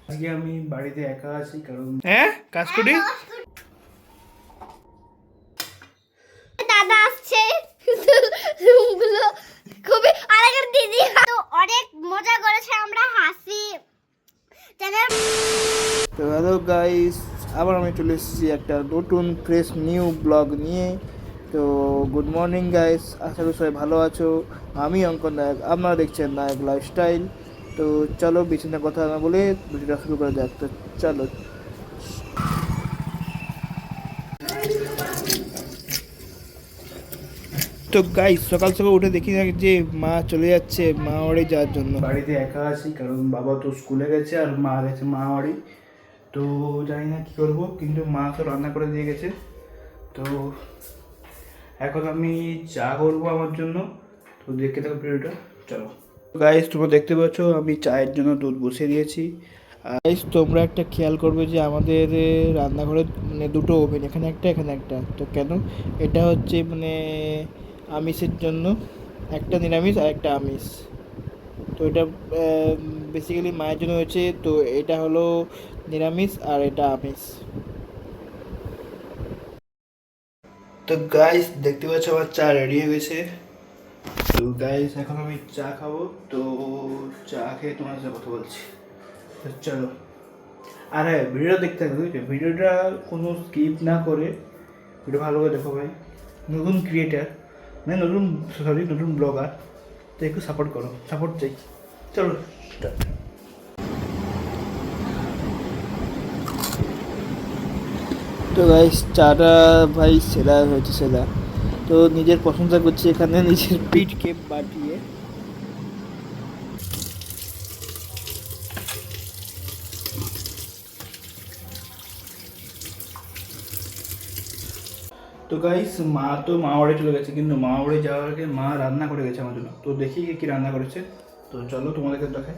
আজকে আমি বাড়িতে একা আছি কারণ কাজ করি। দাদা আসছে রুমগুলো খুবই আলাদা দিদি তো অনেক মজা করেছে আমরা হাসি তো হ্যালো গাইস, আবার আমি চলে এসেছি একটা নতুন ফ্রেশ নিউ ব্লগ নিয়ে। তো গুড মর্নিং গাইস, আশা করি সবাই ভালো আছো। আমি অঙ্কন নায়ক, আপনারা দেখছেন নায়ক লাইফস্টাইল। তো চলো বেশি না কথা না বলে ভিডিওটা শুরু করা যাক। তো চলো। তো গাইস, সকাল সকাল উঠে দেখি না যে মা চলে যাচ্ছে মাওয়ারি যাওয়ার জন্য। বাড়িতে একা আছি কারণ বাবা তো স্কুলে গেছে আর মা গেছে মাওয়ারি। তো জানি না কী করবো, কিন্তু মা তো রান্না করে দিয়ে গেছে। তো এখন আমি চা করবো আমার জন্য। তো দেখতে থাকো ভিডিওটা, চলো। গাইস, তোমরা দেখতে পাচ্ছ আমি চায়ের জন্য দুধ বসিয়ে দিয়েছি। গাইস, তোমরা একটা খেয়াল করবে যে আমাদের রান্নাঘরে মানে দুটো ওভেন, এখানে একটা এখানে একটা। তো কেন? এটা হচ্ছে মানে আমিষের জন্য, একটা নিরামিষ আর একটা আমিষ। তো এটা বেসিক্যালি মায়ের জন্য হয়েছে। তো এটা হলো নিরামিষ আর এটা আমিষ। তো গাইস, দেখতে পাচ্ছ আমার চা রেডি হয়ে গেছে। তো গাইস, এখন আমি চা খাবো। তো চা খেয়ে তোমার সাথে কথা বলছি। তো চলো। আর হ্যাঁ, ভিডিওটা দেখতে হবে, বুঝছো? ভিডিওটা কোনো স্কিপ না করে ভিডিও ভালো করে দেখো ভাই। নতুন ক্রিয়েটার মানে নতুন ব্লগার, তো একটু সাপোর্ট করো, সাপোর্ট চাই। চলো স্টার্ট। তো গাইস, চাটা ভাই সেরা হয়েছে, সেরা। তো নিজের প্রশংসা করছি এখানে নিজের পিঠকে বাটিয়ে। তো গাইস, মা তো মাওয়াড়ে চলে গেছে, কিন্তু মাওয়াড়ে যাওয়ার আগে মা রান্না করে গেছে আমার জন্য। তো দেখি কি রান্না করেছে। তো চলো তোমাদেরকে দেখাই।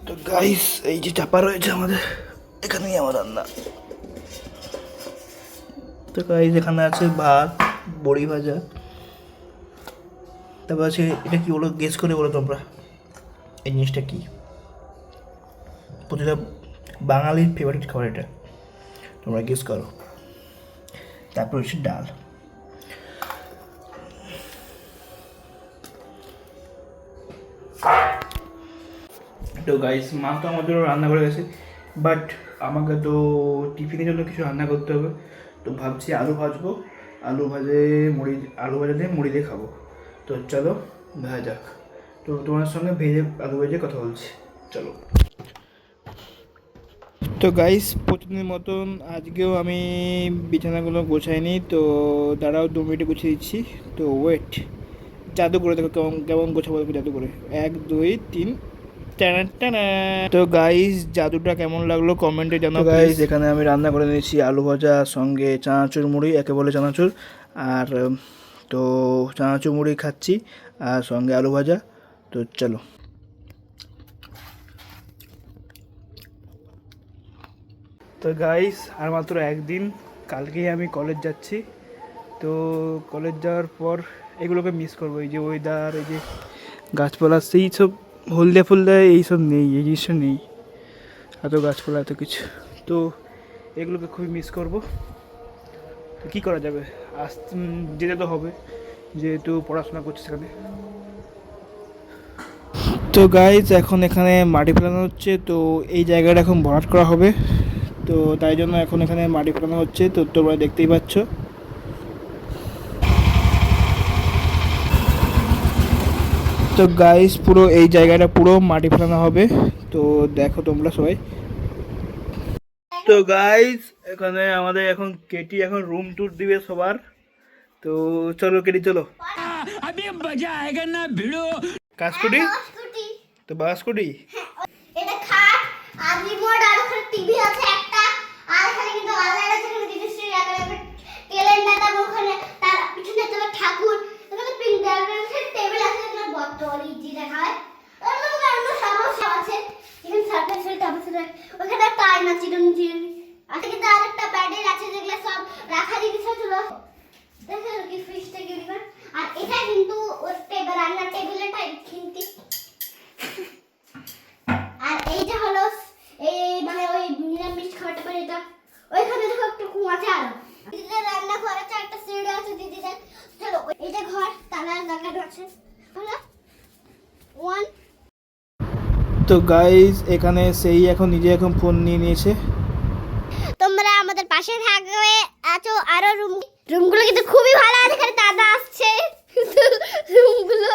তো গাইস, এই যে চাপা রয়েছে আমাদের, এখানেই আমার রান্না। তো গাইস, এখানে আছে ভাত, বড়ি ভাজা, তারপর আছে এটা কি বলো, গেস করে বলো তোমরা এই জিনিসটা কি। প্রতিটা বাঙালির ফেভারিট খাবার এটা, তোমরা গেস করো। তারপর হচ্ছে ডাল। তো গাইস, মা তো আমার জন্য রান্না করে গেছে, বাট আমাকে তো টিফিনের জন্য কিছু রান্না করতে হবে। তো ভাবছি আলু ভাজবো, আলু ভাজা দিয়ে মুড়ি দিয়ে খাবো। তো চলো ভাজা যাক। তো তোমার সঙ্গে আলু ভেজে কথা বলছি, চলো। তো গাইস, প্রতিদিনের মতন আজকেও আমি বিছানাগুলো গোছাইনি। তো দাঁড়াও 2 মিনিটে গুছিয়ে দিচ্ছি। তো ওয়েট, জাদু করে দেখো কেমন কেমন গোছাবো, জাদু করে 1 2 3। তো গাইস, জাদুটা কেমন লাগলো কমেন্টে জানাও গাইস। এখানে আমি রান্না করে নিয়েছি আলু ভাজা, সঙ্গে চানাচুর মুড়ি, একে বলে চানাচুর। আর তো চানাচুর মুড়ি খাচ্ছি আর সঙ্গে আলু ভাজা। তো চলো। তো গাইস, আর মাত্র একদিন, কালকেই আমি কলেজ যাচ্ছি। তো কলেজ যাওয়ার পর এগুলোকে মিস করবো, এই যে ওয়েদার, এই যে গাছপালা, সেই সব হলদে ফুলদে এইসব নেই, এই জিনিসটা নেই, এত গাছপালা এত কিছু। তো এগুলোকে খুবই মিস করব। তো কী করা যাবে, যেতে তো হবে, যেহেতু পড়াশোনা করছি সেখানে। তো গাইজ, এখন এখানে মাটি ফেলানো হচ্ছে। তো এই জায়গাটা এখন ভরাট করা হবে, তো তাই জন্য এখন এখানে মাটি ফেলানো হচ্ছে। তো তোমরা দেখতেই পাচ্ছ। তো গাইস, পুরো এই জায়গাটা পুরো মাটি ফেলানো হবে। তো দেখো তোমরা সবাই। তো গাইস, এখানে আমাদের এখন কেটি এখন রুম ট্যুর দিবে সবার। তো চলো কেটি, চলো। अभी मजा आएगा ना भिड़ो। কাজকুটি, তো বাসকুটি। এটা খাট আর রিমোট আর ওখানে টিভি আছে একটা, আর এখানে কিন্তু আলাদা যেখানে রেজিস্ট্রি রাখা যাবে, ক্যালেন্ডারটা ওখানে, তার পিছনে একটা ঠাকুর, এখানে প্রিন্টার আছে, টেবিল আছে, এখানে বোতল ইজি রাখা হয়। আর ওখানে অন্য সমস্যা আছে, এখানে সার্ফেসের টাবসের ওখানে একটা আয়না চিরুনি আছে, কিন্তু আরেকটা প্যাডেল আছে যেগুলো সব রাখা জিনিস আছে। দেখো কি ফ্রিজটা কি দিবেন। আর এটা কিন্তু ওই টেবিল রান্নার টেবিলটা কিন্তু তো গাইস এখানে সেই এখন নিজে এখন ফোন নিয়ে নিয়েছে। তোমরা আমাদের পাশে থাকবে, আছো আরো রুমগুলো কিন্তু খুবই ভালো আছে। এখানে দাদা আসছে, রুমগুলো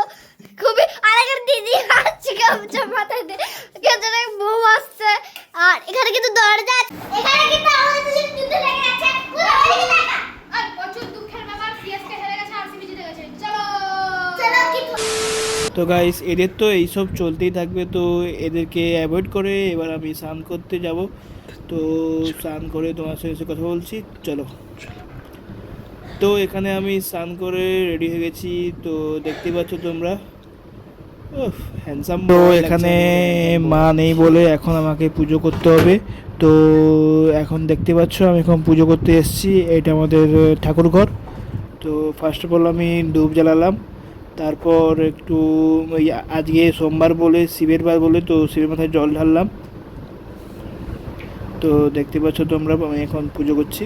খুবই, আর এখানে দিদি আসছে গামছা মাথায় দিয়ে, এখানে বউ আসছে, আর এখানে কিন্তু দরজা আছে। এখানে কিন্তু আমাদের যুদ্ধ লেগে আছে। কোথায় দেখা আর প্রচুর দুঃখের ব্যাপার, সিএসকে হেরে গেছে, আরসিবি জিতে গেছে। চলো চলো কি তো গাইস এদের তো এইসব চলতেই থাকবে, তো এদেরকে অ্যাভয়েড করে এবার আমি স্নান করতে যাব। তো স্নান করে তোমার সাথে কথা বলছি, চলো। তো এখানে আমি স্নান করে রেডি হয়ে গেছি, তো দেখতে পাচ্ছ তোমরা হ্যান্ডসাম। তো এখানে মা নেই বলে এখন আমাকে পুজো করতে হবে। তো এখন দেখতে পাচ্ছ আমি এখন পুজো করতে এসেছি, এটা আমাদের ঠাকুর ঘর। তো ফার্স্ট অফ অল আমি ধূপ জ্বালালাম, তারপর একটু ওই আজকে সোমবার বলে শিবের বার বলে তো শিবের মাথায় জল ঢাললাম। তো দেখতে পাচ্ছ তোমরা আমি এখন পুজো করছি।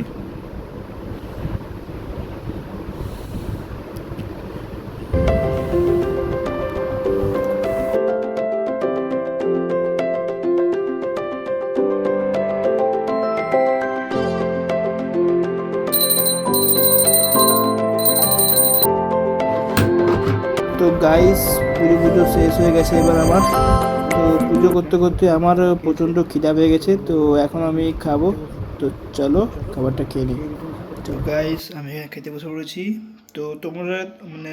তো গাইস পুজো শেষ হয়ে গেছে এবার আমার। তো পুজো করতে করতে আমার প্রচণ্ড খিদা পেয়ে গেছে, তো এখন আমি খাবো। তো চলো খাবারটা খেয়ে নিই। তো গাইস আমি খেতে বসে পড়েছি। তো তোমরা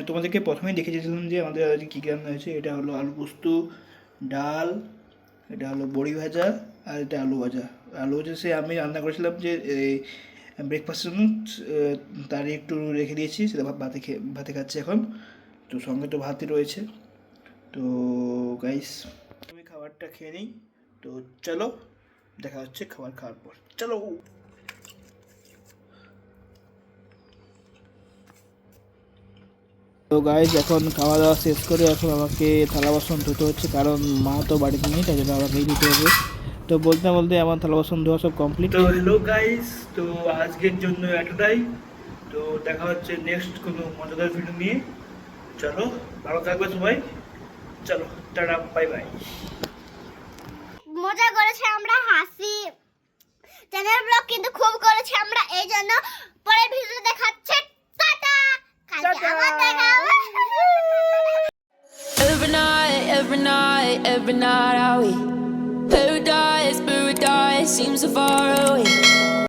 তোমাদেরকে প্রথমেই দেখেছিলাম যে আমাদের আজকে কী রান্না হয়েছে। এটা হলো আলু পোস্ত, ডাল, এটা হলো বড়ি ভাজা, আর এটা আলু ভাজা। আলু ভাজা সে আমি রান্না করেছিলাম যে ব্রেকফাস্টের জন্য, তারই একটু রেখে দিয়েছি, সেটা ভাতে খাচ্ছি এখন। তো সঙ্গে তো ভাতই রয়েছে। তো গাইস আমি খাবারটা খেয়ে নিই। তো চলো দেখা হচ্ছে খাবার খাওয়ার পর, চলো। তো গাইস এখন খাওয়া দাওয়া শেষ করে এখন আমাকে থালা বাসন ধুতে হচ্ছে, কারণ মা তো বাড়িতে নেই, তাই জন্য আমাকেই ধুতে হবে। তো বলতে বলতে আমার থালা বাসন ধোয়া সব কমপ্লিট। তো হ্যালো গাইস, তো আজকের জন্য এতটাই। তো দেখা হচ্ছে নেক্সট কোনো মজাদার ভিডিও নিয়ে। চলো ভালো থাকবে সবাই, চলো টাটা, বাই বাই। মজা করেছে আমরা, হাসি চ্যানেল ব্লগ কিন্তু খুব করেছে আমরা, এই জন্য পরের ভিডিও দেখাচ্ছে। টাটা, কালকে আবার দেখা হবে। every night, I we paradise, paradise seems so far away.